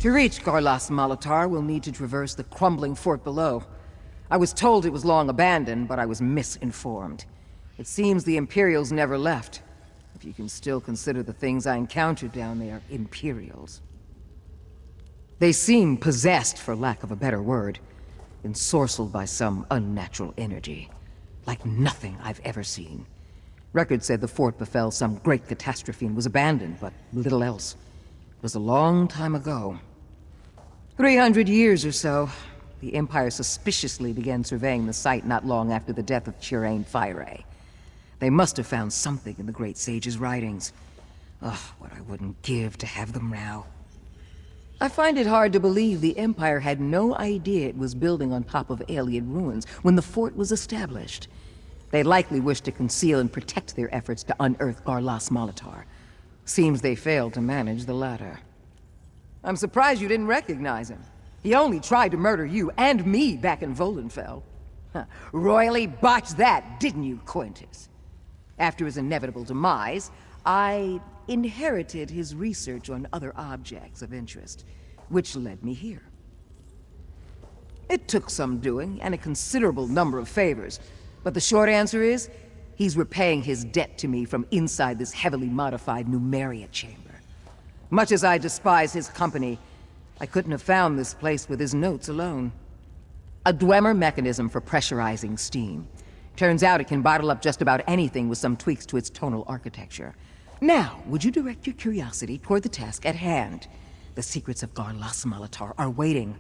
To reach Malatar, we'll need to traverse the crumbling fort below. I was told it was long abandoned, but I was misinformed. It seems the Imperials never left. If you can still consider the things I encountered down there Imperials. They seem possessed, for lack of a better word, ensorcelled by some unnatural energy. Like nothing I've ever seen. Records said the fort befell some great catastrophe and was abandoned, but little else. It was a long time ago. 300 years or so, the Empire suspiciously began surveying the site not long after the death of Chirain Fire. They must have found something in the Great Sage's writings. Ugh, what I wouldn't give to have them now. I find it hard to believe the Empire had no idea it was building on top of alien ruins when the fort was established. They likely wished to conceal and protect their efforts to unearth Malatar. Seems they failed to manage the latter. I'm surprised you didn't recognize him. He only tried to murder you and me back in Volenfell. Royally botched that, didn't you, Quintus? After his inevitable demise, I inherited his research on other objects of interest, which led me here. It took some doing, and a considerable number of favors, but the short answer is, he's repaying his debt to me from inside this heavily modified Numeria chamber. Much as I despise his company, I couldn't have found this place with his notes alone. A Dwemer mechanism for pressurizing steam. Turns out it can bottle up just about anything with some tweaks to its tonal architecture. Now, would you direct your curiosity toward the task at hand? The secrets of Malatar are waiting.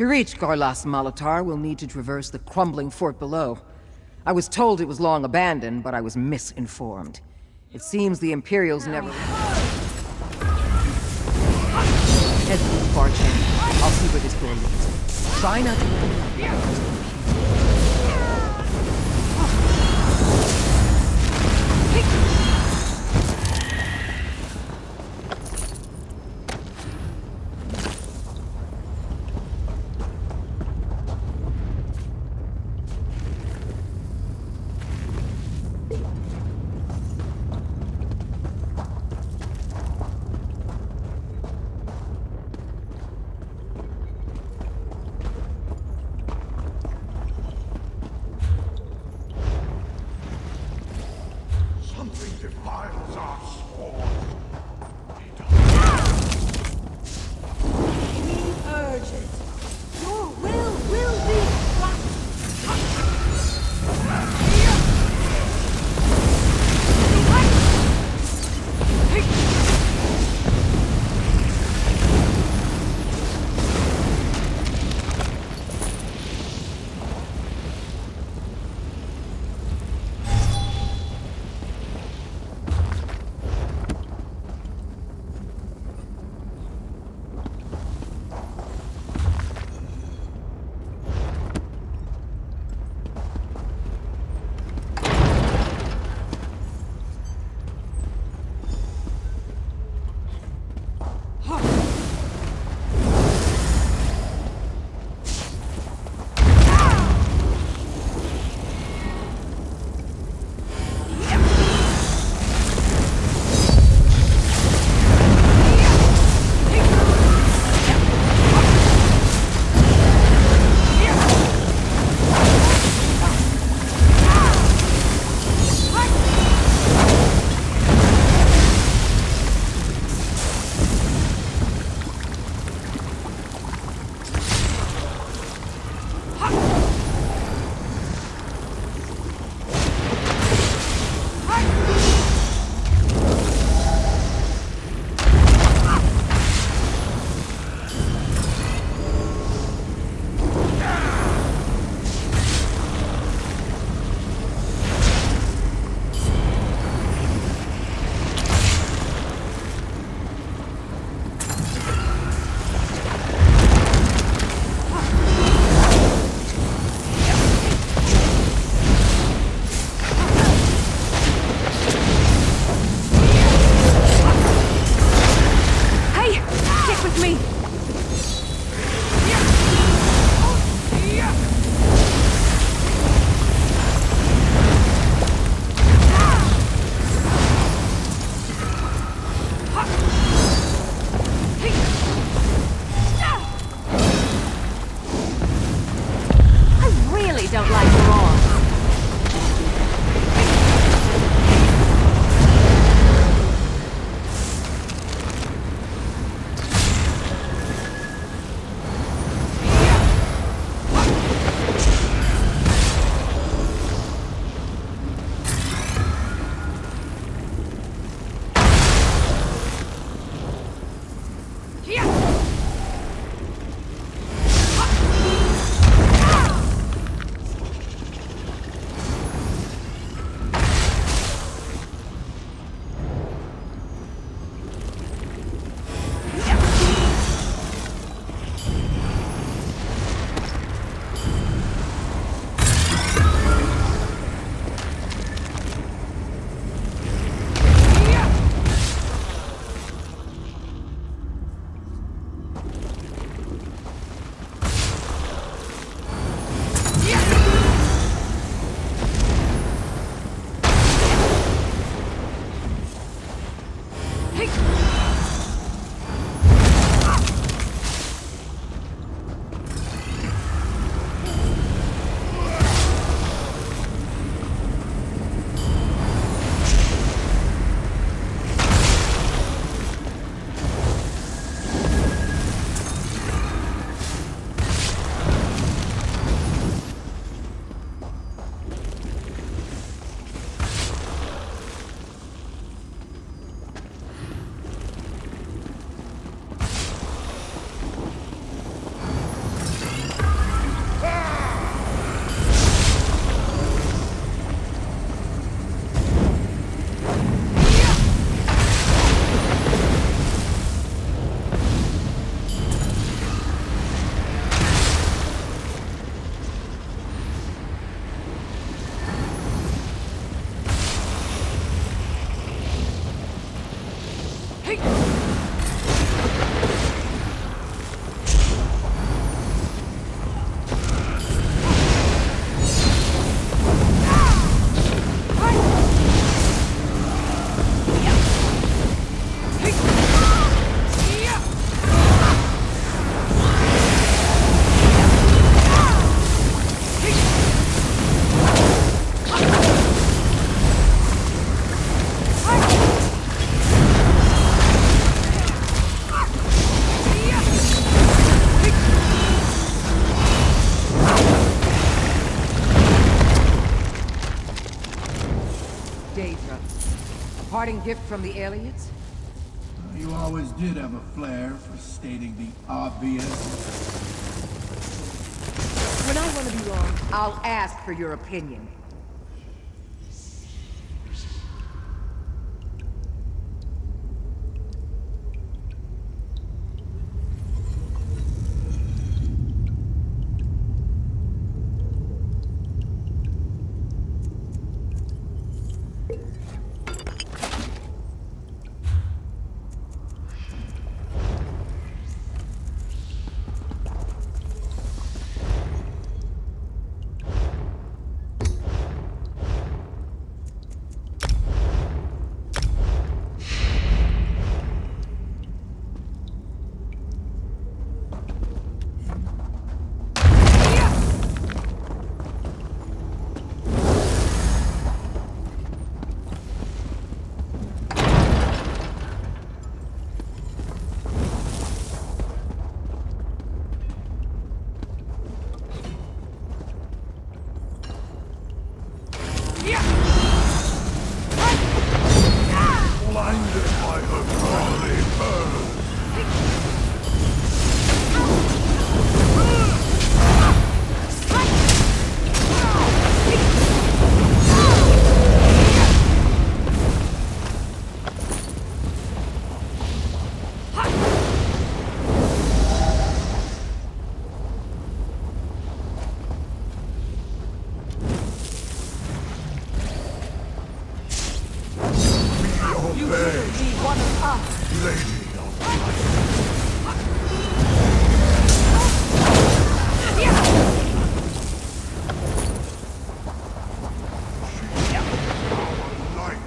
To reach Malatar, we'll need to traverse the crumbling fort below. I was told it was long abandoned, but I was misinformed. It seems the Imperials never... Head through the far chamber. I'll see where this door leads. Try not to... Daedra. A parting gift from the aliens? You always did have a flair for stating the obvious. When I want to be wrong, I'll ask for your opinion. Blinded by her crawling bird. You will be one of us! Lady of Light. Our light.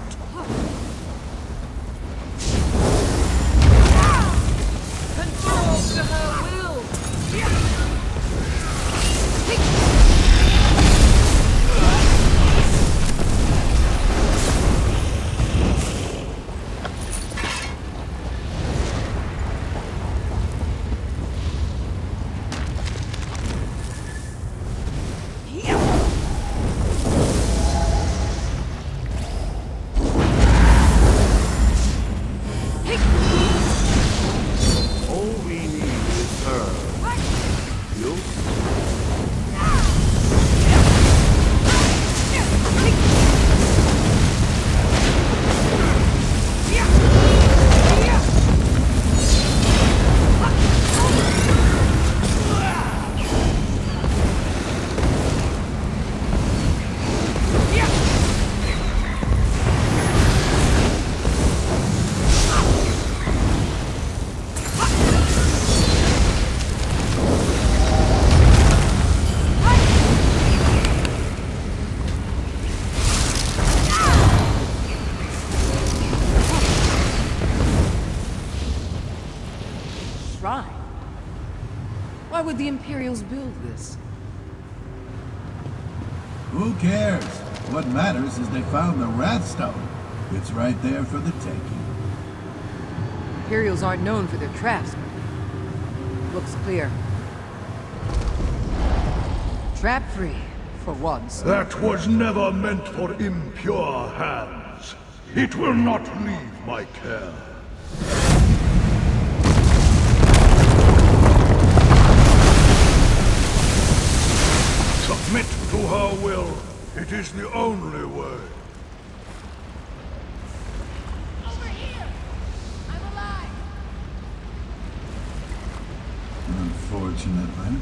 Control to her will! All we need is her. You? Shrine? Why would the Imperials build this? Who cares? What matters is they found the Wrathstone. It's right there for the taking. Imperials aren't known for their traps, but looks clear. Trap-free, for once. That was never meant for impure hands. It will not leave my care. Submit to her will. It is the only way. Over here! I'm alive! Unfortunately.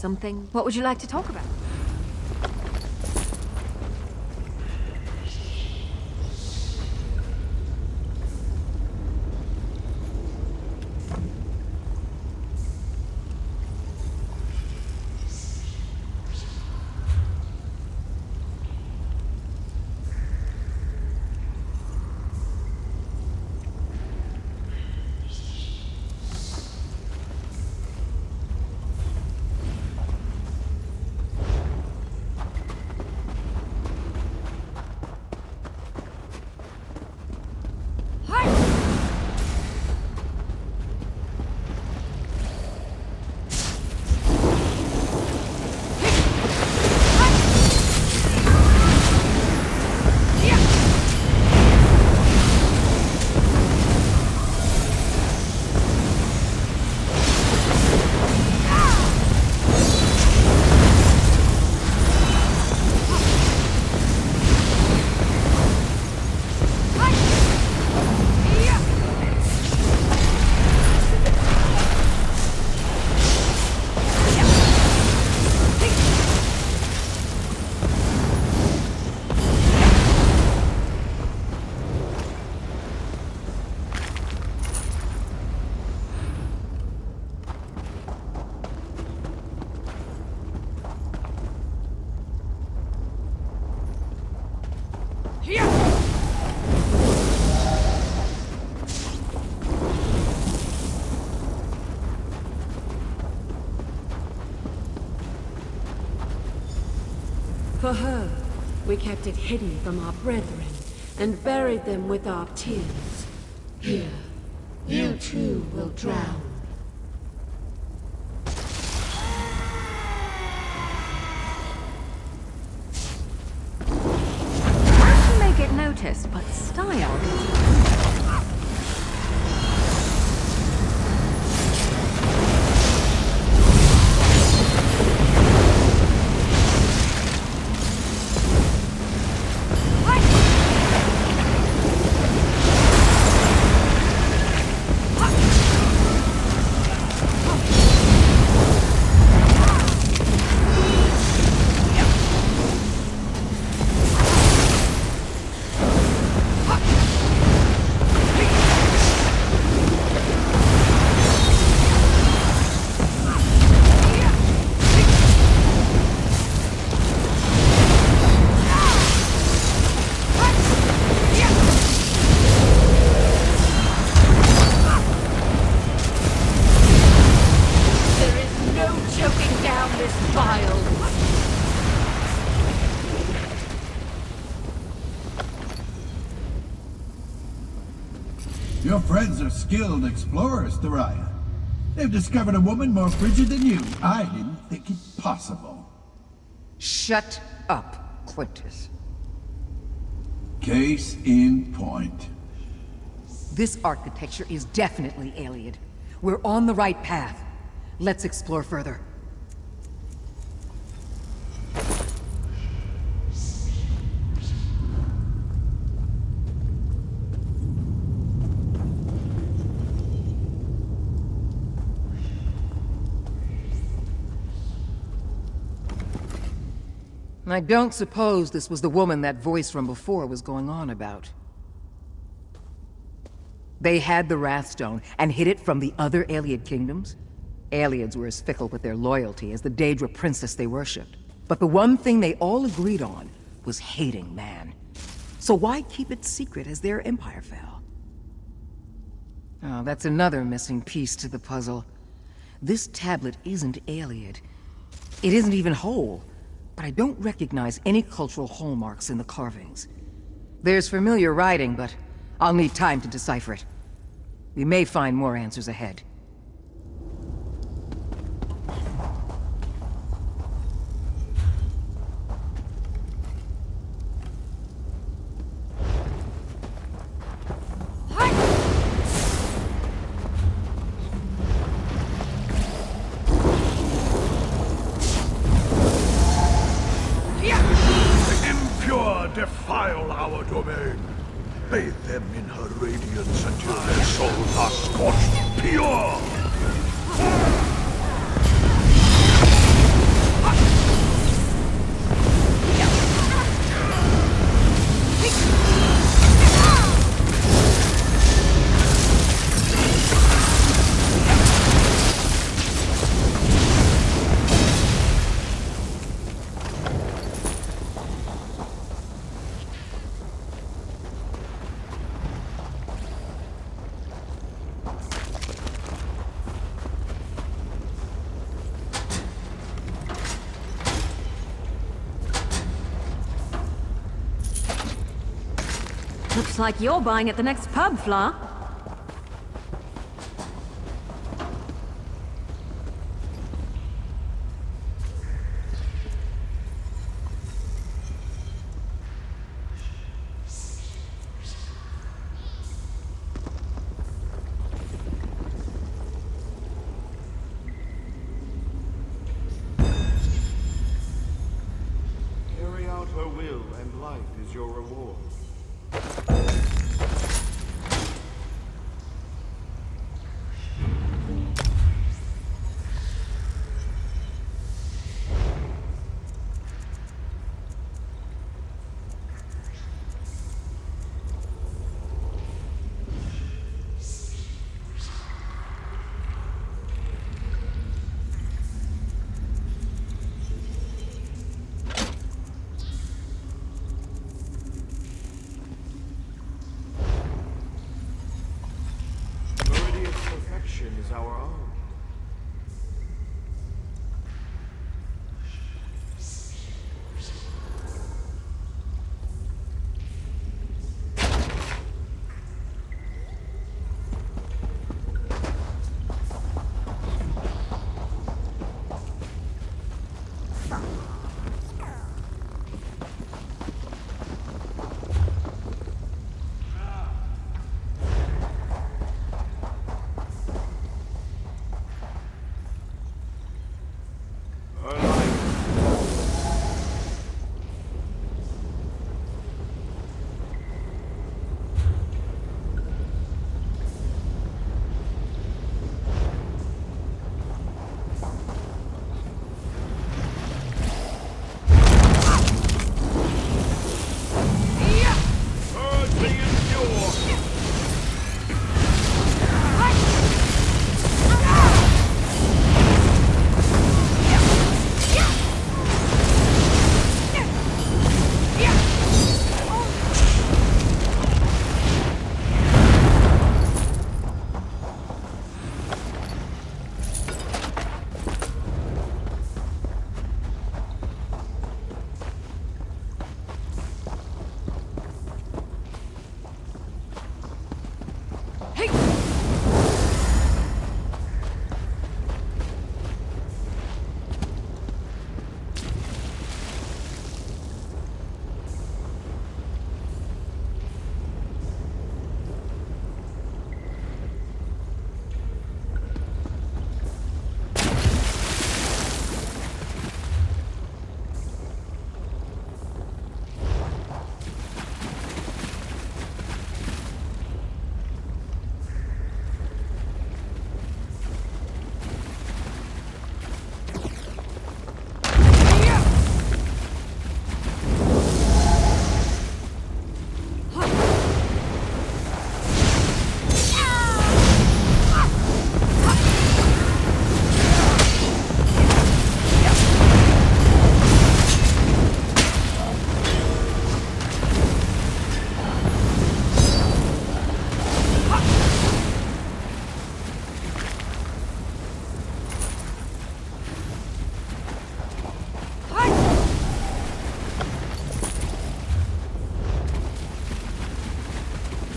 something. What would you like to talk about? For her, we kept it hidden from our brethren, and buried them with our tears. Here, you too will drown. Fashion may get noticed, but style gets... Your friends are skilled explorers, Thariah. They've discovered a woman more frigid than you. I didn't think it possible. Shut up, Quintus. Case in point. This architecture is definitely alien. We're on the right path. Let's explore further. I don't suppose this was the woman that voice from before was going on about. They had the Wrathstone and hid it from the other Ayleid kingdoms? Ayleids were as fickle with their loyalty as the Daedra princess they worshipped. But the one thing they all agreed on was hating man. So why keep it secret as their empire fell? Oh, that's another missing piece to the puzzle. This tablet isn't Ayleid. It isn't even whole. But I don't recognize any cultural hallmarks in the carvings. There's familiar writing, but I'll need time to decipher it. We may find more answers ahead. Defile our domain. Bathe them in her radiance until their souls are scorched pure! Looks like you're buying at the next pub, Fla. Carry out her will, and life is your reward. Meridian's perfection is our own. Her life. Purge the impure.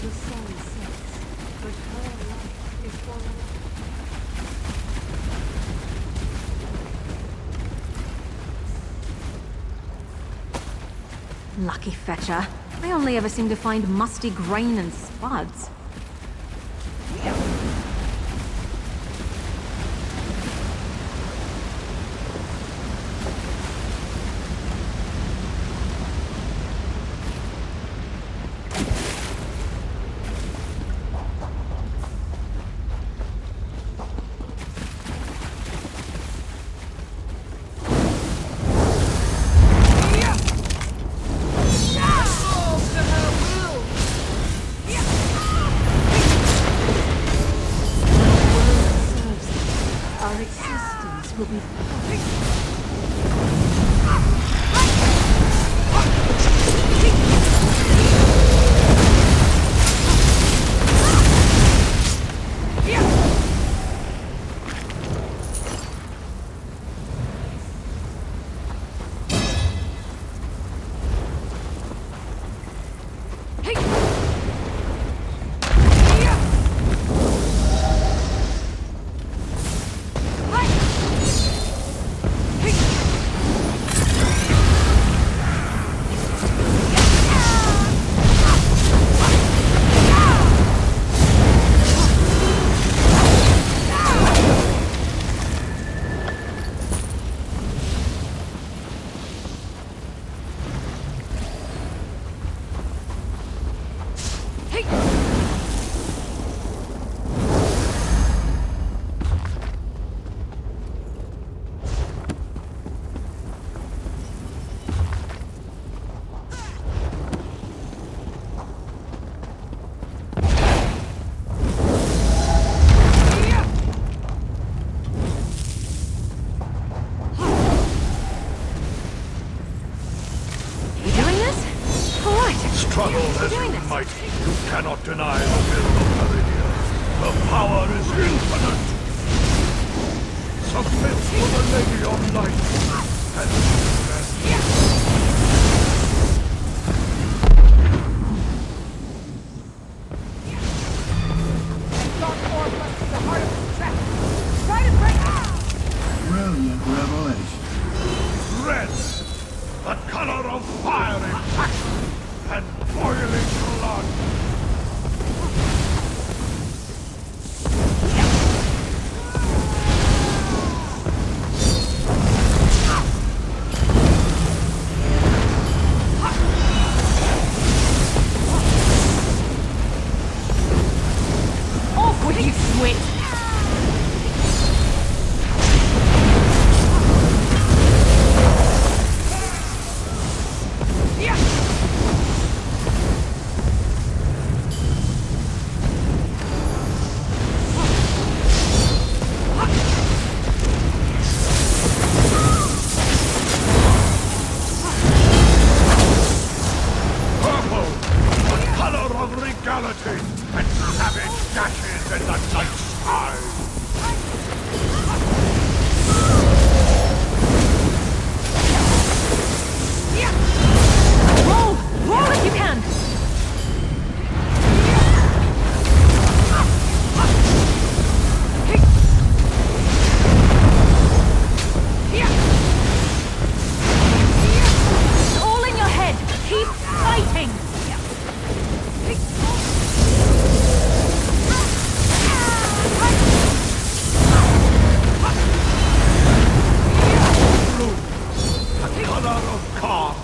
The sun sets, but her life is forever. Lucky fetcher. They only ever seem to find musty grain and spuds. Our existence will be Hey! You doing this? All right. Struggle as doing you this. might, you cannot deny the will of Meridia. The power is infinite. Submit to the Lady of Light, and Brilliant revelation. red, the color of fiery passion and boiling blood. Off with you, switch! Purple, the color of regality and savage dashes in the night sky. Roll! Roll if you can! It's all in your head! Keep fighting! Blue, the color of calm,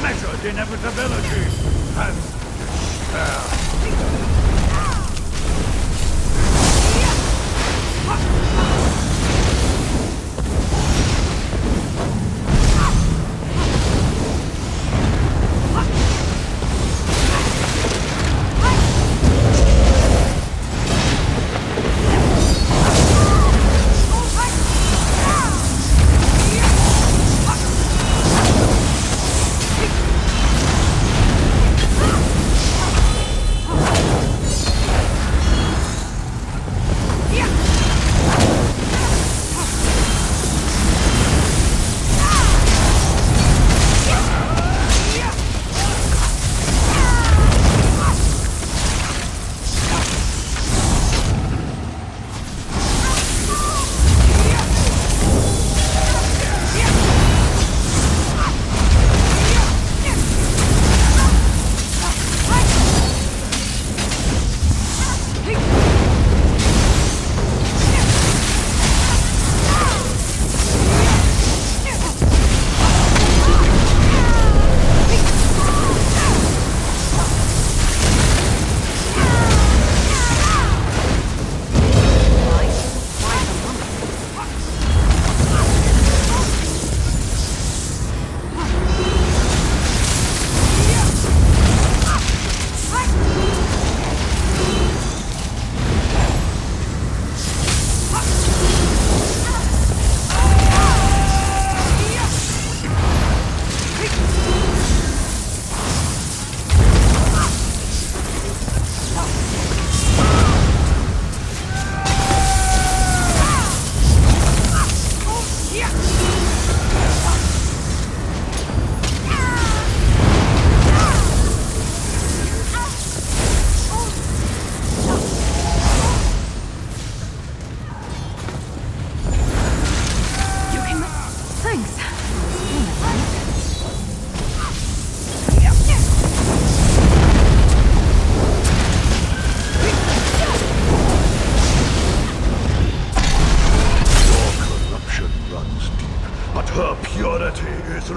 measured inevitability and despair.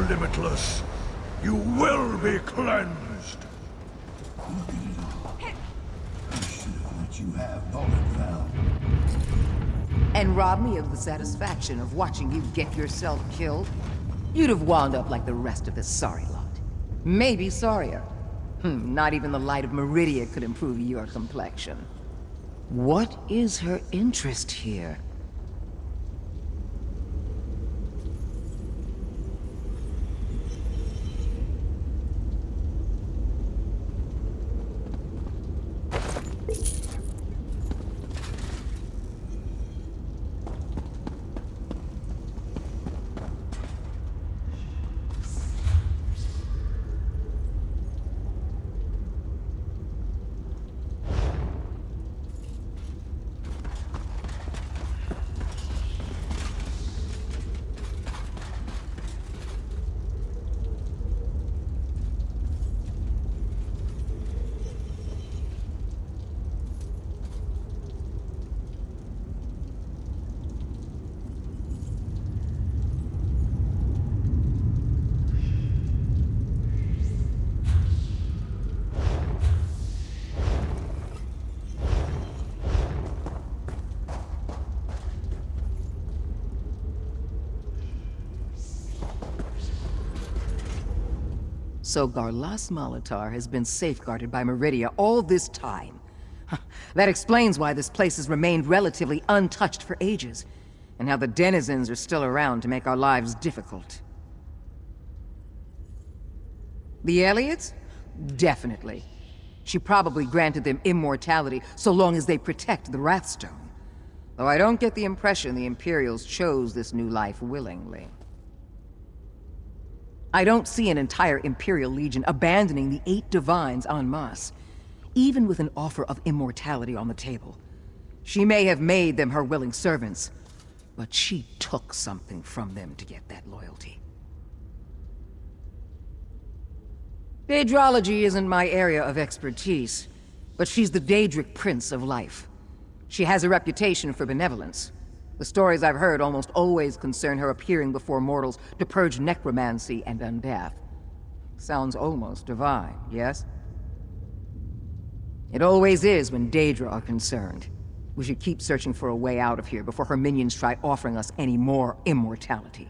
limitless. You will be cleansed. you have Volatfell. And rob me of the satisfaction of watching you get yourself killed? You'd have wound up like the rest of this sorry lot. Maybe sorrier. Not even the light of Meridia could improve your complexion. What is her interest here? So Garlas Malatar has been safeguarded by Meridia all this time. That explains why this place has remained relatively untouched for ages, and how the denizens are still around to make our lives difficult. The Elliots? Definitely. She probably granted them immortality so long as they protect the Wrathstone. Though I don't get the impression the Imperials chose this new life willingly. I don't see an entire Imperial Legion abandoning the 8 Divines en masse, even with an offer of immortality on the table. She may have made them her willing servants, but she took something from them to get that loyalty. Daedrology isn't my area of expertise, but she's the Daedric Prince of Life. She has a reputation for benevolence. The stories I've heard almost always concern her appearing before mortals to purge necromancy and undeath. Sounds almost divine, yes? It always is when Daedra are concerned. We should keep searching for a way out of here before her minions try offering us any more immortality.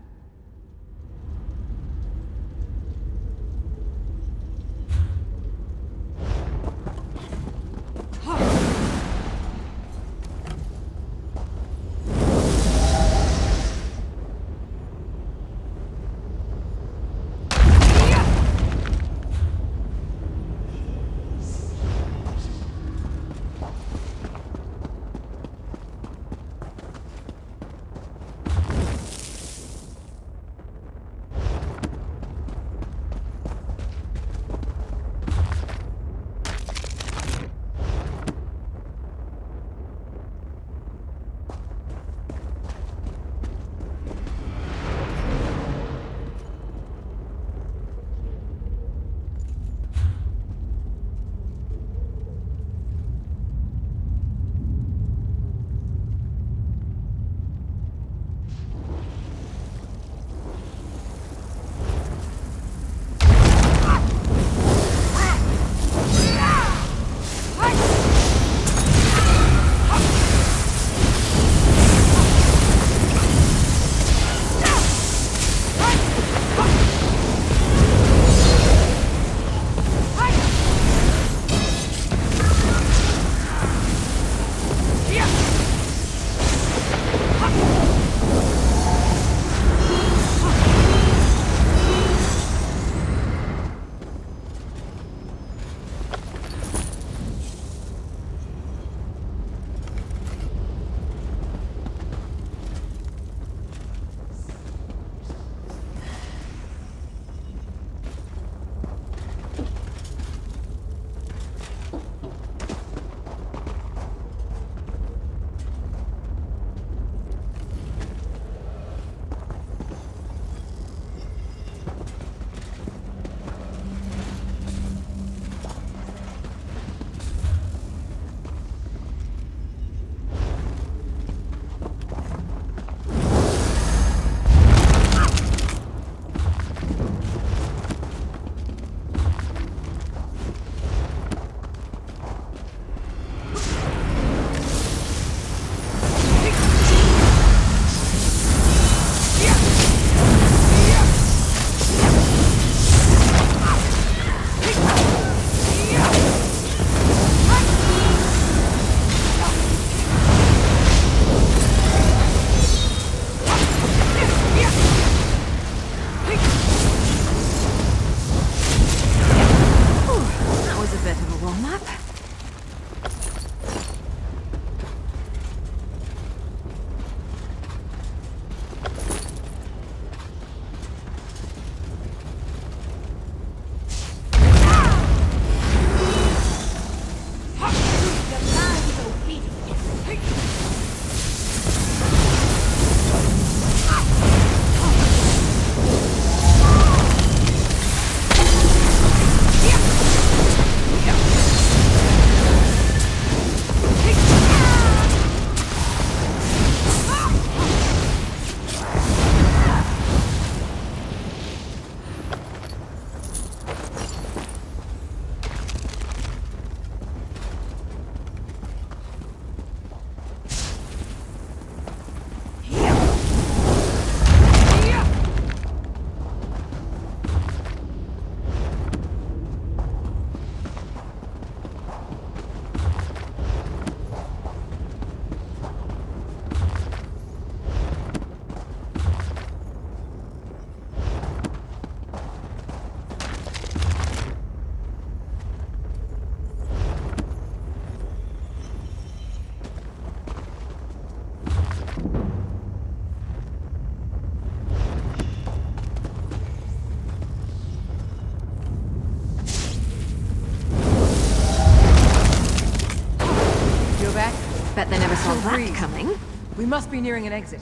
never saw Chill that breeze. coming. We must be nearing an exit.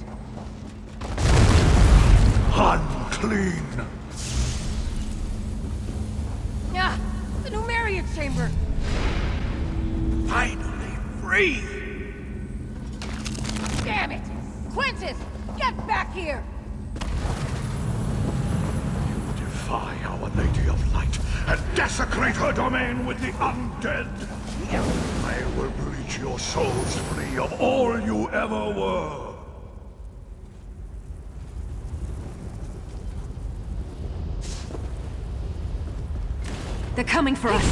Unclean! Yeah, the Numeria chamber. Finally free! Damn it! Quintus, get back here! Defy our Lady of Light and desecrate her domain with the undead! I will bleach your souls free of all you ever were! They're coming for us.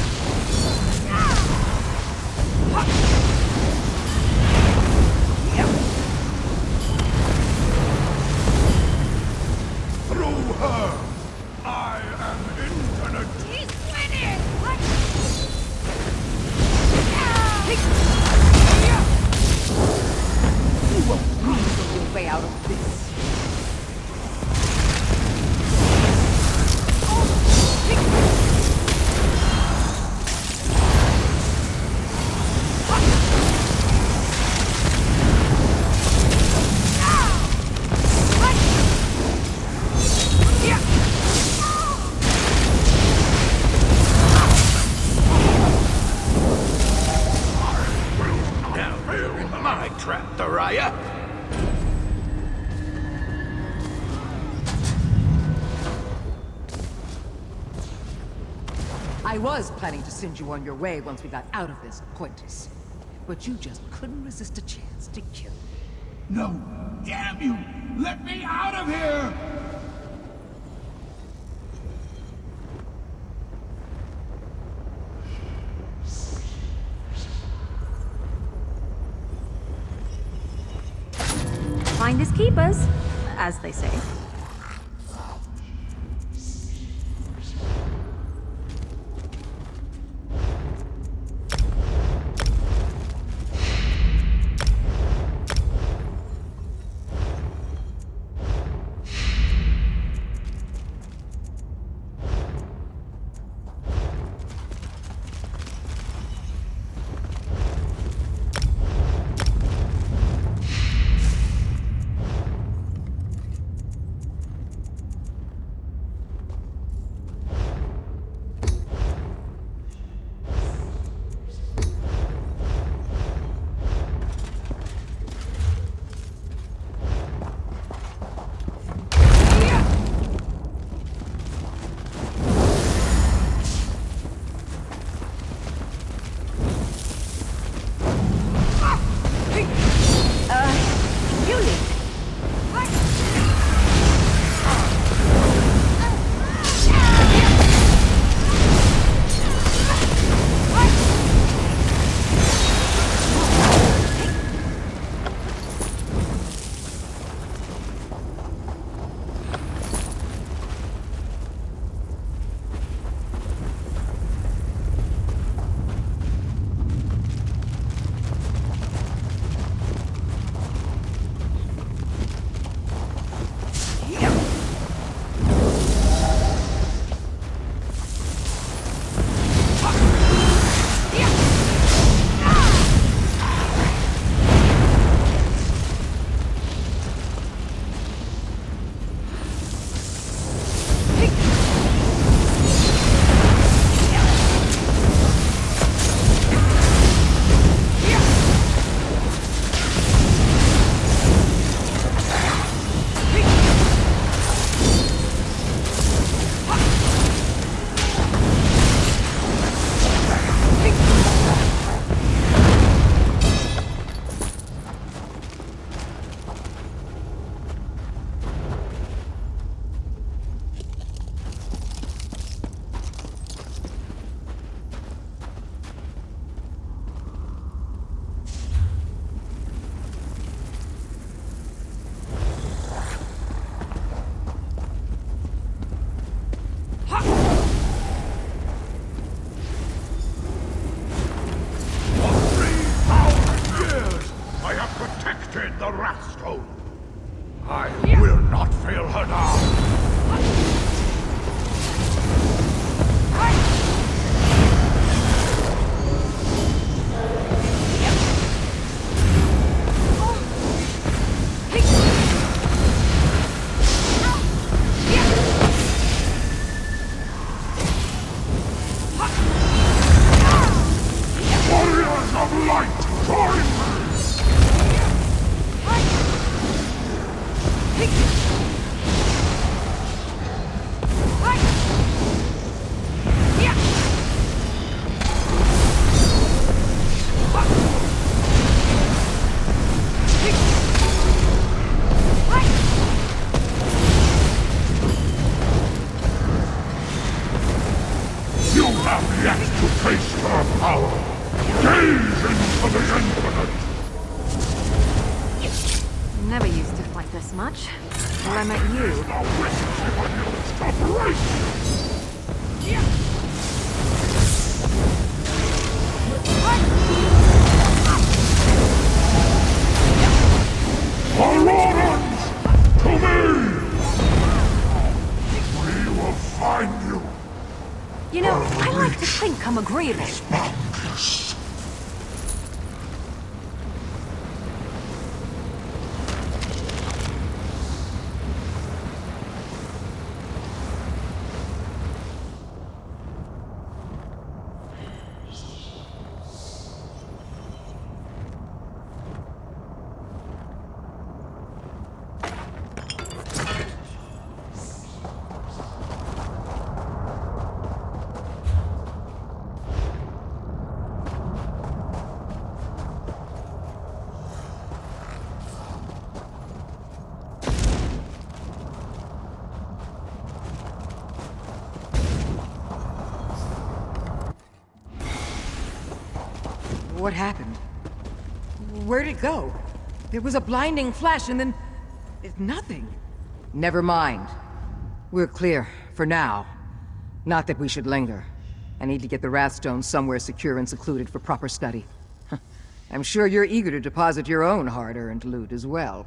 Through her, I am infinite! He's winning! You won't reason your way out of this. Never in my trap, Dariah! I was planning to send you on your way once we got out of this, Quintus. But you just couldn't resist a chance to kill me. No, damn you! Let me out of here! Finders keepers, as they say. power! Gaze into the infinite! Never used to fight this much. Till I met you. The witness when you stop right! Marauders! To me! We will find you! You know, I like to think I'm agreeable. Boundless. What happened? Where'd it go? There was a blinding flash and then... nothing. Never mind. We're clear, for now. Not that we should linger. I need to get the Wrathstone somewhere secure and secluded for proper study. I'm sure you're eager to deposit your own hard-earned loot as well.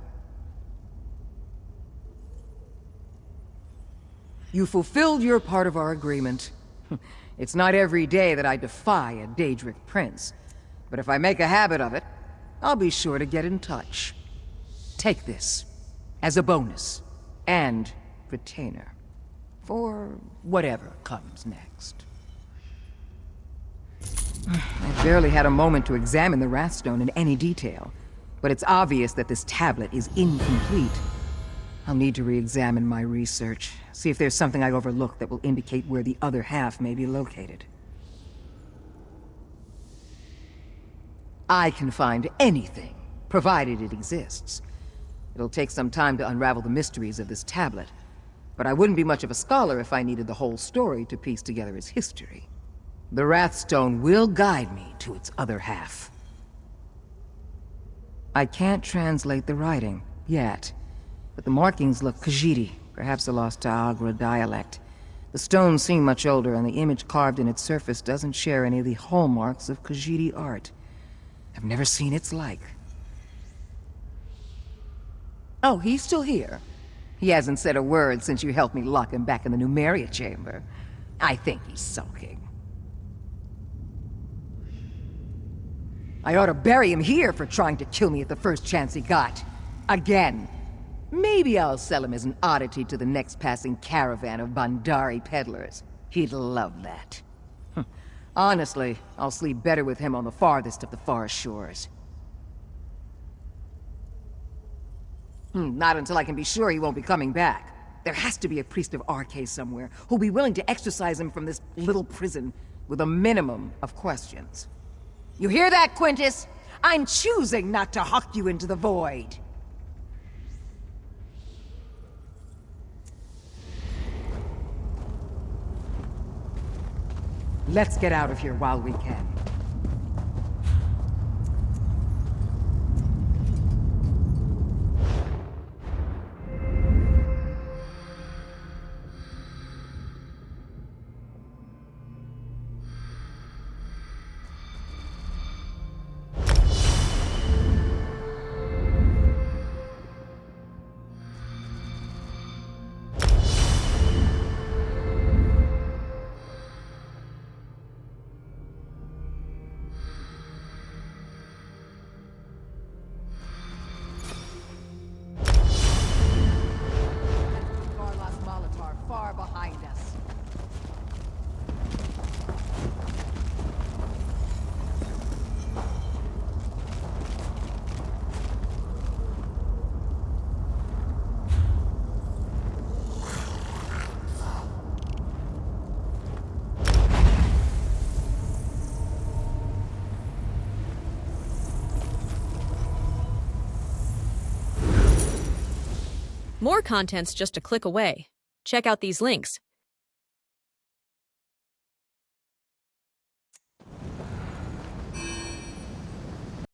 You fulfilled your part of our agreement. It's not every day that I defy a Daedric prince. But if I make a habit of it, I'll be sure to get in touch. Take this, as a bonus, and retainer, for whatever comes next. I barely had a moment to examine the Wrathstone in any detail, but it's obvious that this tablet is incomplete. I'll need to re-examine my research, see if there's something I overlooked that will indicate where the other half may be located. I can find anything, provided it exists. It'll take some time to unravel the mysteries of this tablet, but I wouldn't be much of a scholar if I needed the whole story to piece together its history. The Wrathstone will guide me to its other half. I can't translate the writing, yet, but the markings look Khajiit, perhaps a lost Ta'agra dialect. The stones seem much older, and the image carved in its surface doesn't share any of the hallmarks of Khajiit art. I've never seen its like. Oh, he's still here. He hasn't said a word since you helped me lock him back in the Numeria chamber. I think he's sulking. I ought to bury him here for trying to kill me at the first chance he got. Again. Maybe I'll sell him as an oddity to the next passing caravan of Bandari peddlers. He'd love that. Honestly, I'll sleep better with him on the farthest of the forest shores. Not until I can be sure he won't be coming back. There has to be a priest of Arcade somewhere who'll be willing to exorcise him from this little prison with a minimum of questions. You hear that, Quintus? I'm choosing not to huck you into the void. Let's get out of here while we can. Malatar far behind us. More content's just a click away. Check out these links.